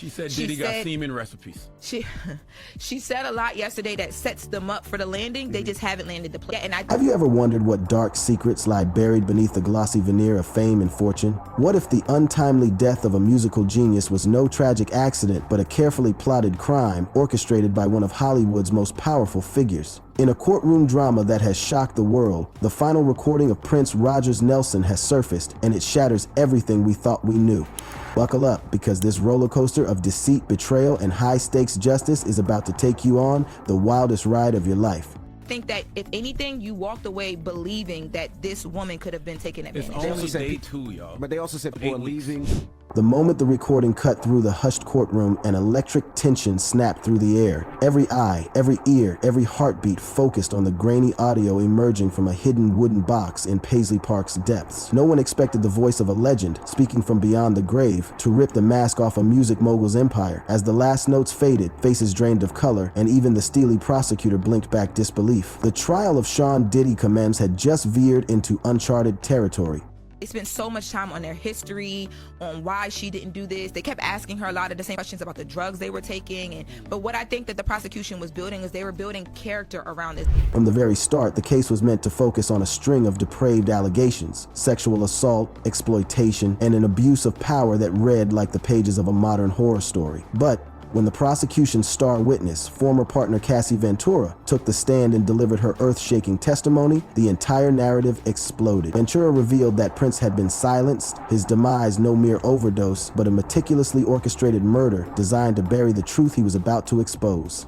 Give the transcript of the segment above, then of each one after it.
She said Diddy got semen recipes. She said a lot yesterday that sets them up for the landing. They just haven't landed the plane. Have you ever wondered what dark secrets lie buried beneath the glossy veneer of fame and fortune? What if the untimely death of a musical genius was no tragic accident, but a carefully plotted crime orchestrated by one of Hollywood's most powerful figures? In a courtroom drama that has shocked the world, the final recording of Prince Rogers Nelson has surfaced, and it shatters everything we thought we knew. Buckle up, because this roller coaster of deceit, betrayal, and high-stakes justice is about to take you on the wildest ride of your life. I think that if anything, you walked away believing that this woman could have been taken advantage of. It's only day 2, y'all. But they also said before leaving. The moment the recording cut through the hushed courtroom, an electric tension snapped through the air. Every eye, every ear, every heartbeat focused on the grainy audio emerging from a hidden wooden box in Paisley Park's depths. No one expected the voice of a legend, speaking from beyond the grave, to rip the mask off a music mogul's empire. As the last notes faded, faces drained of color, and even the steely prosecutor blinked back disbelief. The trial of Sean Diddy Combs had just veered into uncharted territory. They spent so much time on their history, on why she didn't do this. They kept asking her a lot of the same questions about the drugs they were taking. But what I think that the prosecution was building is they were building character around this. From the very start, the case was meant to focus on a string of depraved allegations: sexual assault, exploitation, and an abuse of power that read like the pages of a modern horror story. But when the prosecution's star witness, former partner Cassie Ventura, took the stand and delivered her earth-shaking testimony, the entire narrative exploded. Ventura revealed that Prince had been silenced, his demise no mere overdose, but a meticulously orchestrated murder designed to bury the truth he was about to expose.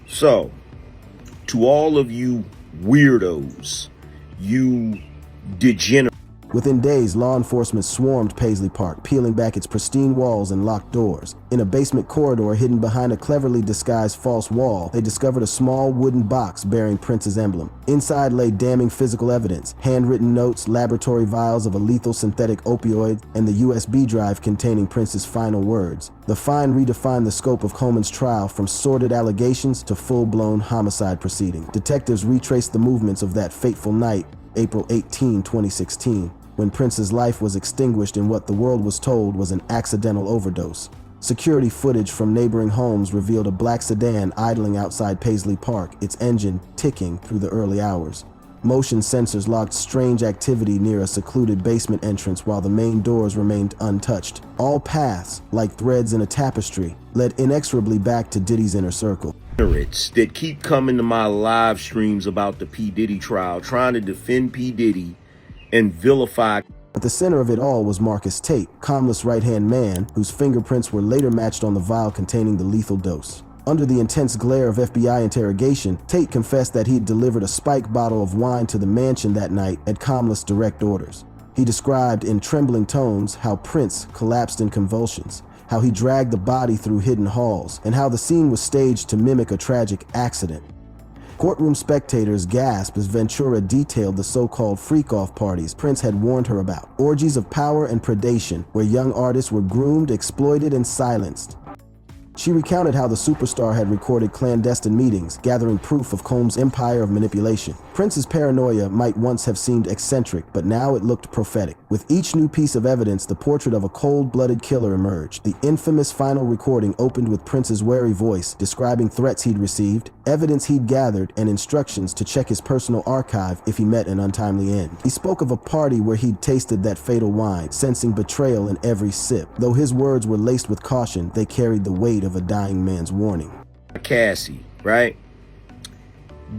So, to all of you weirdos, you degenerates. Within days, law enforcement swarmed Paisley Park, peeling back its pristine walls and locked doors. In a basement corridor hidden behind a cleverly disguised false wall, they discovered a small wooden box bearing Prince's emblem. Inside lay damning physical evidence: handwritten notes, laboratory vials of a lethal synthetic opioid, and the USB drive containing Prince's final words. The find redefined the scope of Coleman's trial from sordid allegations to full-blown homicide proceeding. Detectives retraced the movements of that fateful night, April 18, 2016. When Prince's life was extinguished in what the world was told was an accidental overdose. Security footage from neighboring homes revealed a black sedan idling outside Paisley Park, its engine ticking through the early hours. Motion sensors logged strange activity near a secluded basement entrance while the main doors remained untouched. All paths, like threads in a tapestry, led inexorably back to Diddy's inner circle. That keep coming to my live streams about the P. Diddy trial, trying to defend P. Diddy and vilify. At the center of it all was Marcus Tate, Comless right-hand man, whose fingerprints were later matched on the vial containing the lethal dose. Under the intense glare of FBI interrogation, Tate confessed that he'd delivered a spike bottle of wine to the mansion that night at Comless' direct orders. He described in trembling tones how Prince collapsed in convulsions, how he dragged the body through hidden halls, and how the scene was staged to mimic a tragic accident. Courtroom spectators gasped as Ventura detailed the so-called freak-off parties Prince had warned her about, orgies of power and predation where young artists were groomed, exploited, and silenced. She recounted how the superstar had recorded clandestine meetings, gathering proof of Combs' empire of manipulation. Prince's paranoia might once have seemed eccentric, but now it looked prophetic. With each new piece of evidence, the portrait of a cold-blooded killer emerged. The infamous final recording opened with Prince's wary voice, describing threats he'd received, evidence he'd gathered, and instructions to check his personal archive if he met an untimely end. He spoke of a party where he'd tasted that fatal wine, sensing betrayal in every sip. Though his words were laced with caution, they carried the weight of a dying man's warning. Cassie, right?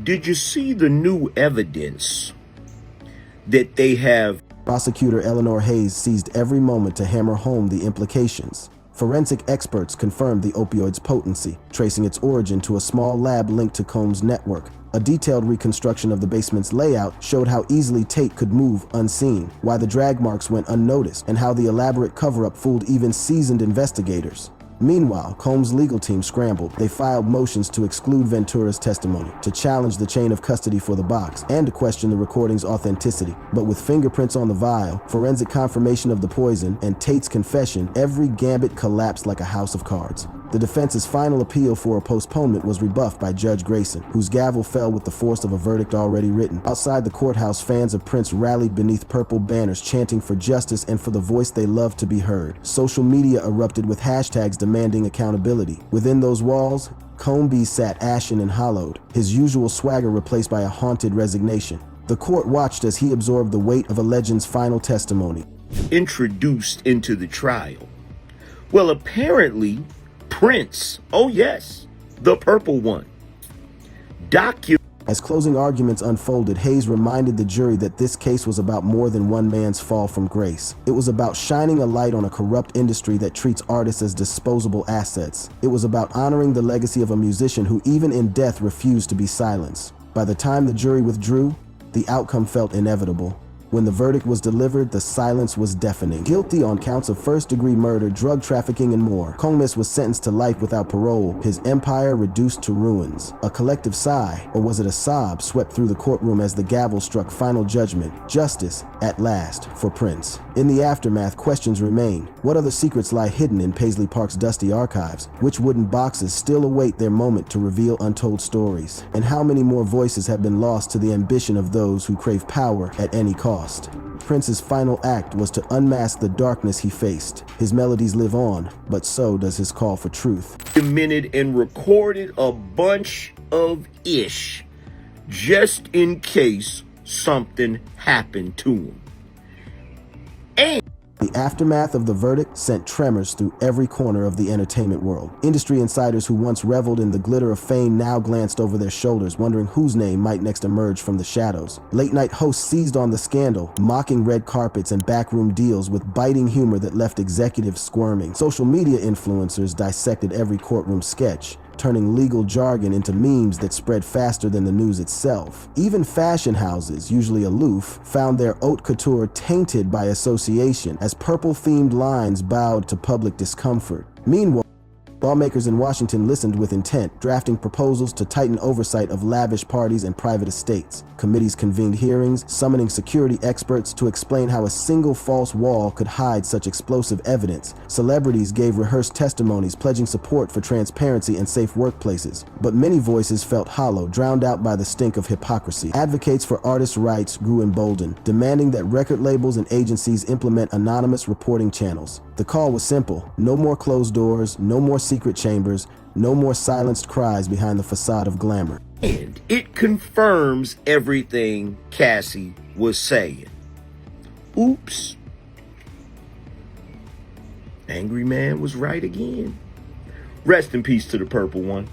Did you see the new evidence that they have? Prosecutor Eleanor Hayes seized every moment to hammer home the implications. Forensic experts confirmed the opioid's potency, tracing its origin to a small lab linked to Combs' network. A detailed reconstruction of the basement's layout showed how easily Tate could move unseen, why the drag marks went unnoticed, and how the elaborate cover-up fooled even seasoned investigators. Meanwhile, Combs' legal team scrambled. They filed motions to exclude Ventura's testimony, to challenge the chain of custody for the box, and to question the recording's authenticity. But with fingerprints on the vial, forensic confirmation of the poison, and Tate's confession, every gambit collapsed like a house of cards. The defense's final appeal for a postponement was rebuffed by Judge Grayson, whose gavel fell with the force of a verdict already written. Outside the courthouse, fans of Prince rallied beneath purple banners chanting for justice and for the voice they loved to be heard. Social media erupted with hashtags demanding accountability. Within those walls, Combs sat ashen and hollowed, his usual swagger replaced by a haunted resignation. The court watched as he absorbed the weight of a legend's final testimony. Introduced into the trial. Well, apparently, Prince, oh yes, the purple one, As closing arguments unfolded, Hayes reminded the jury that this case was about more than one man's fall from grace. It was about shining a light on a corrupt industry that treats artists as disposable assets. It was about honoring the legacy of a musician who even in death refused to be silenced. By the time the jury withdrew, the outcome felt inevitable. When the verdict was delivered, the silence was deafening. Guilty on counts of first-degree murder, drug trafficking, and more, Combs was sentenced to life without parole, his empire reduced to ruins. A collective sigh, or was it a sob, swept through the courtroom as the gavel struck final judgment. Justice, at last, for Prince. In the aftermath, questions remain. What other secrets lie hidden in Paisley Park's dusty archives? Which wooden boxes still await their moment to reveal untold stories? And how many more voices have been lost to the ambition of those who crave power at any cost? Prince's final act was to unmask the darkness he faced. His melodies live on, but so does his call for truth. Documented and recorded a bunch of ish just in case something happened to him. The aftermath of the verdict sent tremors through every corner of the entertainment world. Industry insiders who once reveled in the glitter of fame now glanced over their shoulders, wondering whose name might next emerge from the shadows. Late-night hosts seized on the scandal, mocking red carpets and backroom deals with biting humor that left executives squirming. Social media influencers dissected every courtroom sketch, turning legal jargon into memes that spread faster than the news itself. Even fashion houses, usually aloof, found their haute couture tainted by association as purple-themed lines bowed to public discomfort. Meanwhile, lawmakers in Washington listened with intent, drafting proposals to tighten oversight of lavish parties and private estates. Committees convened hearings, summoning security experts to explain how a single false wall could hide such explosive evidence. Celebrities gave rehearsed testimonies, pledging support for transparency and safe workplaces. But many voices felt hollow, drowned out by the stink of hypocrisy. Advocates for artists' rights grew emboldened, demanding that record labels and agencies implement anonymous reporting channels. The call was simple: no more closed doors, no more secret chambers, no more silenced cries behind the facade of glamour. And it confirms everything Cassie was saying. Oops. Angry man was right again. Rest in peace to the purple one.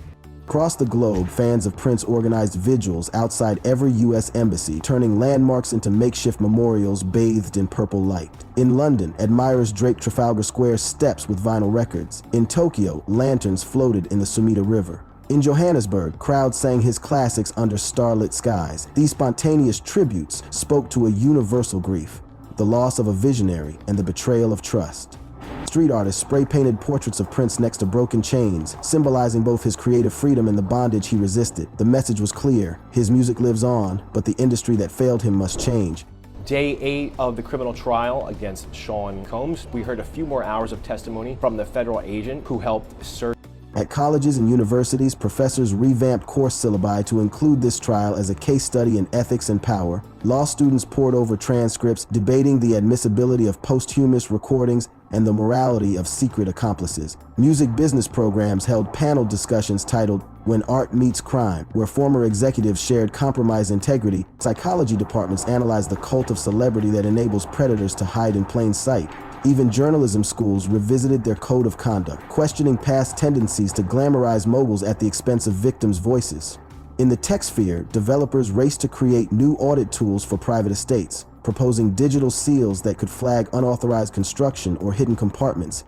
Across the globe, fans of Prince organized vigils outside every U.S. embassy, turning landmarks into makeshift memorials bathed in purple light. In London, admirers draped Trafalgar Square's steps with vinyl records. In Tokyo, lanterns floated in the Sumida River. In Johannesburg, crowds sang his classics under starlit skies. These spontaneous tributes spoke to a universal grief: the loss of a visionary and the betrayal of trust. Street artists spray-painted portraits of Prince next to broken chains, symbolizing both his creative freedom and the bondage he resisted. The message was clear: his music lives on, but the industry that failed him must change. Day 8 of the criminal trial against Sean Combs. We heard a few more hours of testimony from the federal agent who helped search. At colleges and universities, professors revamped course syllabi to include this trial as a case study in ethics and power. Law students pored over transcripts, debating the admissibility of posthumous recordings and the morality of secret accomplices. Music business programs held panel discussions titled "When Art Meets Crime," where former executives shared compromised integrity. Psychology departments analyzed the cult of celebrity that enables predators to hide in plain sight. Even journalism schools revisited their code of conduct, questioning past tendencies to glamorize moguls at the expense of victims' voices. In the tech sphere, developers raced to create new audit tools for private estates, proposing digital seals that could flag unauthorized construction or hidden compartments.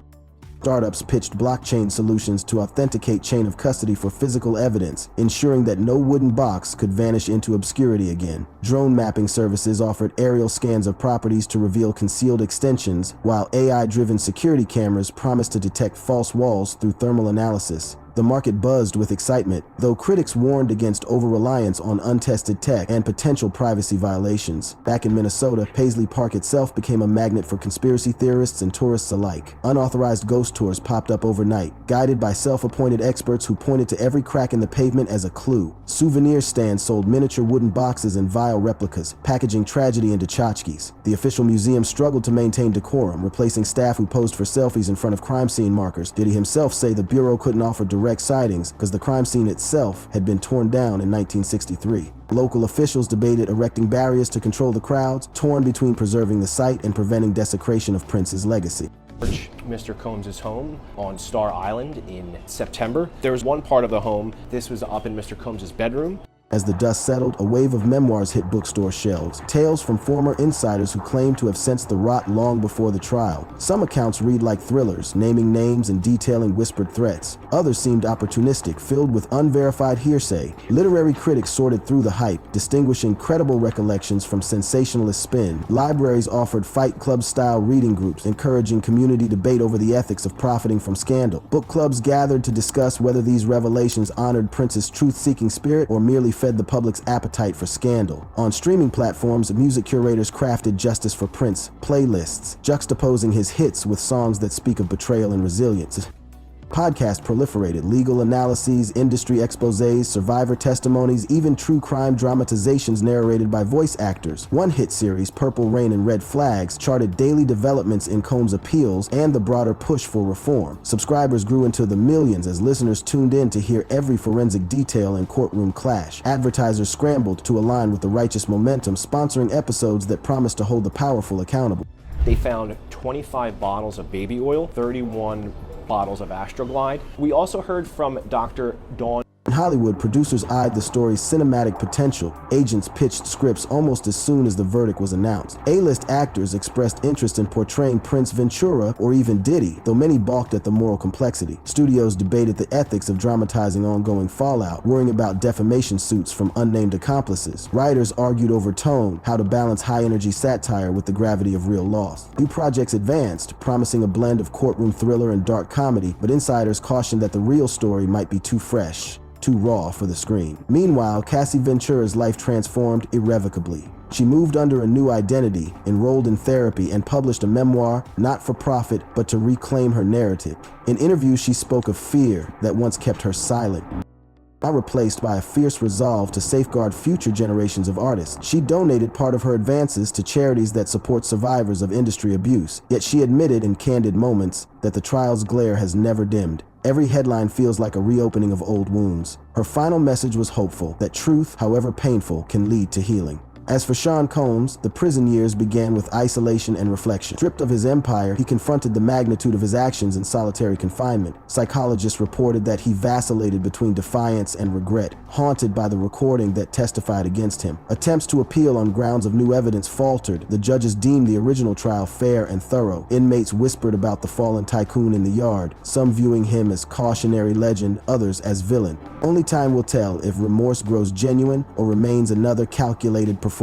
Startups pitched blockchain solutions to authenticate chain of custody for physical evidence, ensuring that no wooden box could vanish into obscurity again. Drone mapping services offered aerial scans of properties to reveal concealed extensions, while AI-driven security cameras promised to detect false walls through thermal analysis. The market buzzed with excitement, though critics warned against over-reliance on untested tech and potential privacy violations. Back in Minnesota, Paisley Park itself became a magnet for conspiracy theorists and tourists alike. Unauthorized ghost tours popped up overnight, guided by self-appointed experts who pointed to every crack in the pavement as a clue. Souvenir stands sold miniature wooden boxes and vile replicas, packaging tragedy into tchotchkes. The official museum struggled to maintain decorum, replacing staff who posed for selfies in front of crime scene markers. Diddy himself say the Bureau couldn't offer direct sightings because the crime scene itself had been torn down in 1963. Local officials debated erecting barriers to control the crowds, torn between preserving the site and preventing desecration of Prince's legacy. Mr. Combs' home on Star Island in September. There was one part of the home, this was up in Mr. Combs' bedroom. As the dust settled, a wave of memoirs hit bookstore shelves, tales from former insiders who claimed to have sensed the rot long before the trial. Some accounts read like thrillers, naming names and detailing whispered threats. Others seemed opportunistic, filled with unverified hearsay. Literary critics sorted through the hype, distinguishing credible recollections from sensationalist spin. Libraries offered Fight Club-style reading groups, encouraging community debate over the ethics of profiting from scandal. Book clubs gathered to discuss whether these revelations honored Prince's truth-seeking spirit or merely fed the public's appetite for scandal. On streaming platforms, music curators crafted Justice for Prince playlists, juxtaposing his hits with songs that speak of betrayal and resilience. Podcasts proliferated, legal analyses, industry exposés, survivor testimonies, even true crime dramatizations narrated by voice actors. One hit series, Purple Rain and Red Flags, charted daily developments in Combs' appeals and the broader push for reform. Subscribers grew into the millions as listeners tuned in to hear every forensic detail and courtroom clash. Advertisers scrambled to align with the righteous momentum, sponsoring episodes that promised to hold the powerful accountable. They found 25 bottles of baby oil, 31 bottles of Astroglide. We also heard from Dr. Dawn. In Hollywood, producers eyed the story's cinematic potential. Agents pitched scripts almost as soon as the verdict was announced. A-list actors expressed interest in portraying Prince Ventura or even Diddy, though many balked at the moral complexity. Studios debated the ethics of dramatizing ongoing fallout, worrying about defamation suits from unnamed accomplices. Writers argued over tone, how to balance high-energy satire with the gravity of real loss. New projects advanced, promising a blend of courtroom thriller and dark comedy, but insiders cautioned that the real story might be too fresh, too raw for the screen. Meanwhile, Cassie Ventura's life transformed irrevocably. She moved under a new identity, enrolled in therapy, and published a memoir, not for profit, but to reclaim her narrative. In interviews, she spoke of fear that once kept her silent, now replaced by a fierce resolve to safeguard future generations of artists. She donated part of her advances to charities that support survivors of industry abuse, yet she admitted in candid moments that the trial's glare has never dimmed. Every headline feels like a reopening of old wounds. Her final message was hopeful, that truth, however painful, can lead to healing. As for Sean Combs, the prison years began with isolation and reflection. Stripped of his empire, he confronted the magnitude of his actions in solitary confinement. Psychologists reported that he vacillated between defiance and regret, haunted by the recording that testified against him. Attempts to appeal on grounds of new evidence faltered. The judges deemed the original trial fair and thorough. Inmates whispered about the fallen tycoon in the yard, some viewing him as cautionary legend, others as villain. Only time will tell if remorse grows genuine or remains another calculated performance.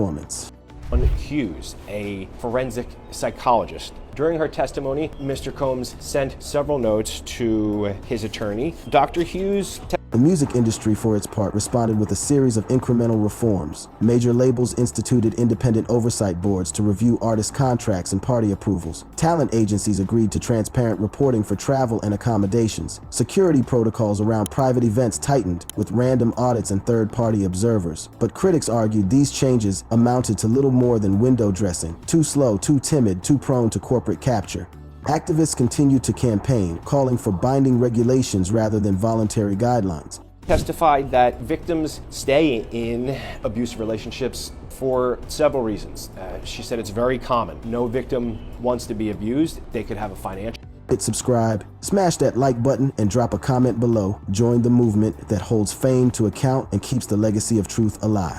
Hughes, a forensic psychologist. During her testimony, Mr. Combs sent several notes to his attorney. Dr. Hughes The music industry, for its part, responded with a series of incremental reforms. Major labels instituted independent oversight boards to review artist contracts and party approvals. Talent agencies agreed to transparent reporting for travel and accommodations. Security protocols around private events tightened, with random audits and third-party observers. But critics argued these changes amounted to little more than window dressing, too slow, too timid, too prone to corporate capture. Activists continued to campaign, calling for binding regulations rather than voluntary guidelines. Testified that victims stay in abusive relationships for several reasons. She said it's very common. No victim wants to be abused. They could have a financial. Hit subscribe, smash that like button, and drop a comment below. Join the movement that holds fame to account and keeps the legacy of truth alive.